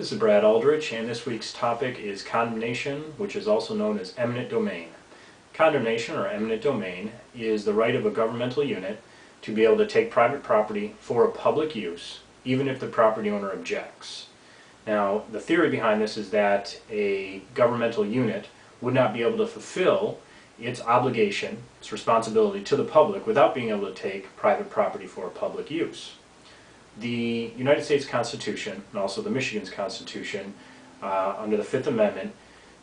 This is Brad Aldrich, and this week's topic is condemnation, which is also known as eminent domain. Condemnation, or eminent domain, is the right of a governmental unit to be able to take private property for a public use, even if the property owner objects. Now, the theory behind this is that a governmental unit would not be able to fulfill its obligation, its responsibility to the public without being able to take private property for public use. The United States Constitution, and also the Michigan's Constitution, under the Fifth Amendment,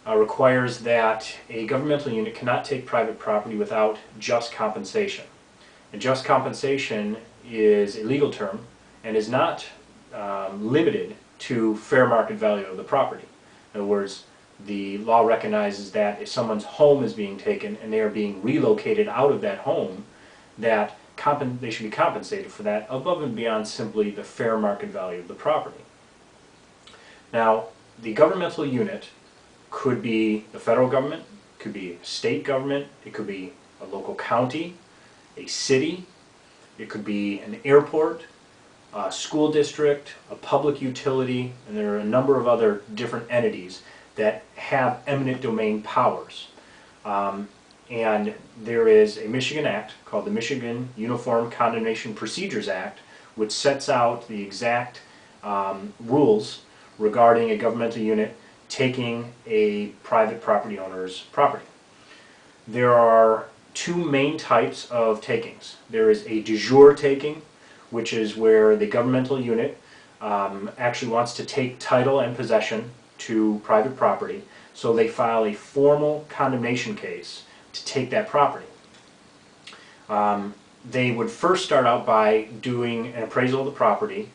requires that a governmental unit cannot take private property without just compensation. And just compensation is a legal term and is not limited to fair market value of the property. In other words, the law recognizes that if someone's home is being taken and they are being relocated out of that home, that they should be compensated for that above and beyond simply the fair market value of the property. Now, the governmental unit could be the federal government, could be state government, it could be a local county, a city, it could be an airport, a school district, a public utility, and there are a number of other different entities that have eminent domain powers. And there is a Michigan Act called the Michigan Uniform Condemnation Procedures Act, which sets out the exact rules regarding a governmental unit taking a private property owner's property. There are two main types of takings. There is a de jure taking, which is where the governmental unit actually wants to take title and possession to private property, so they file a formal condemnation case to take that property. They would first start out by doing an appraisal of the property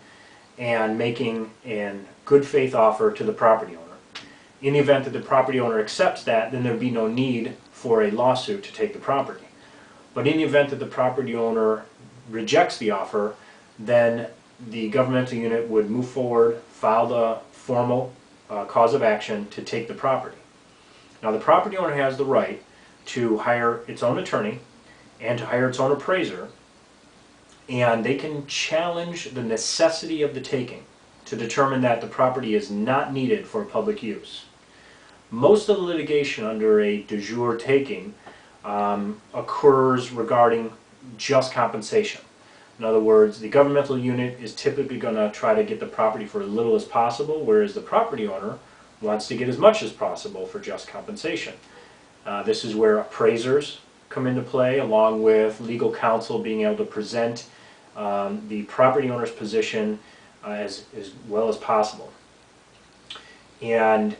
and making a good faith offer to the property owner. In the event that the property owner accepts that, then there would be no need for a lawsuit to take the property. But in the event that the property owner rejects the offer, then the governmental unit would move forward, file the formal cause of action to take the property. Now, the property owner has the right to hire its own attorney and to hire its own appraiser, and they can challenge the necessity of the taking to determine that the property is not needed for public use. Most of the litigation under a de jure taking occurs regarding just compensation. In other words, the governmental unit is typically going to try to get the property for as little as possible, whereas the property owner wants to get as much as possible for just compensation. This is where appraisers come into play, along with legal counsel being able to present the property owner's position as well as possible. And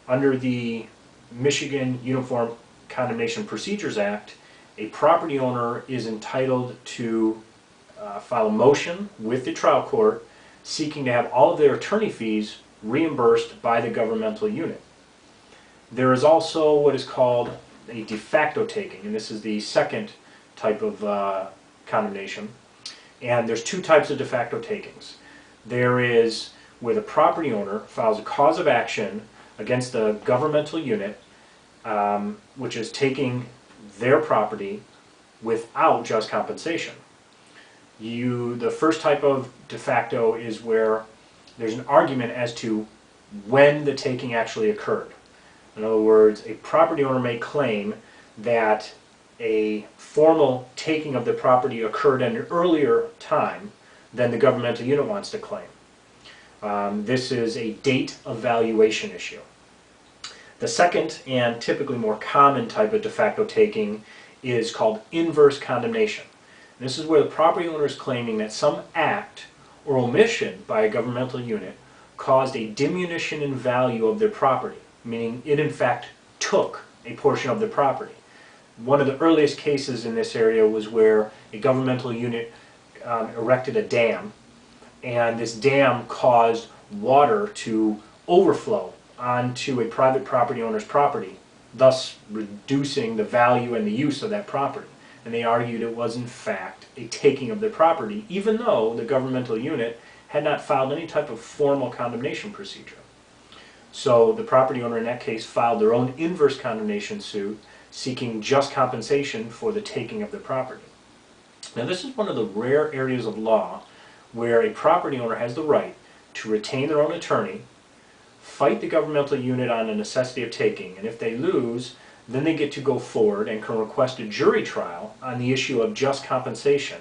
under the Michigan Uniform Condemnation Procedures Act, a property owner is entitled to file a motion with the trial court seeking to have all of their attorney fees reimbursed by the governmental unit. There is also what is called a de facto taking, and this is the second type of condemnation. And there's two types of de facto takings. There is where the property owner files a cause of action against the governmental unit, which is taking their property without just compensation. The first type of de facto is where there's an argument as to when the taking actually occurred. In other words, a property owner may claim that a formal taking of the property occurred at an earlier time than the governmental unit wants to claim. This is a date evaluation issue. The second, and typically more common type of de facto taking, is called inverse condemnation. This is where the property owner is claiming that some act or omission by a governmental unit caused a diminution in value of their property, meaning it in fact took a portion of their property. One of the earliest cases in this area was where a governmental unit erected a dam, and this dam caused water to overflow onto a private property owner's property, thus reducing the value and the use of that property. And they argued it was in fact a taking of their property, even though the governmental unit had not filed any type of formal condemnation procedure. So the property owner in that case filed their own inverse condemnation suit seeking just compensation for the taking of their property. Now, this is one of the rare areas of law where a property owner has the right to retain their own attorney, fight the governmental unit on the necessity of taking, and if they lose, then they get to go forward and can request a jury trial on the issue of just compensation.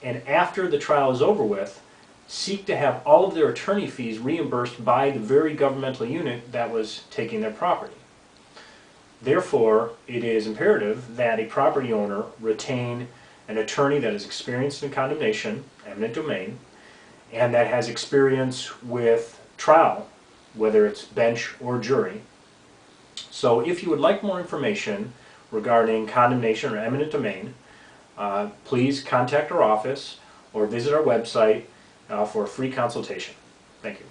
And after the trial is over with, seek to have all of their attorney fees reimbursed by the very governmental unit that was taking their property. Therefore, it is imperative that a property owner retain an attorney that is experienced in condemnation, eminent domain, and that has experience with trial, whether it's bench or jury. So if you would like more information regarding condemnation or eminent domain, please contact our office or visit our website for a free consultation. Thank you.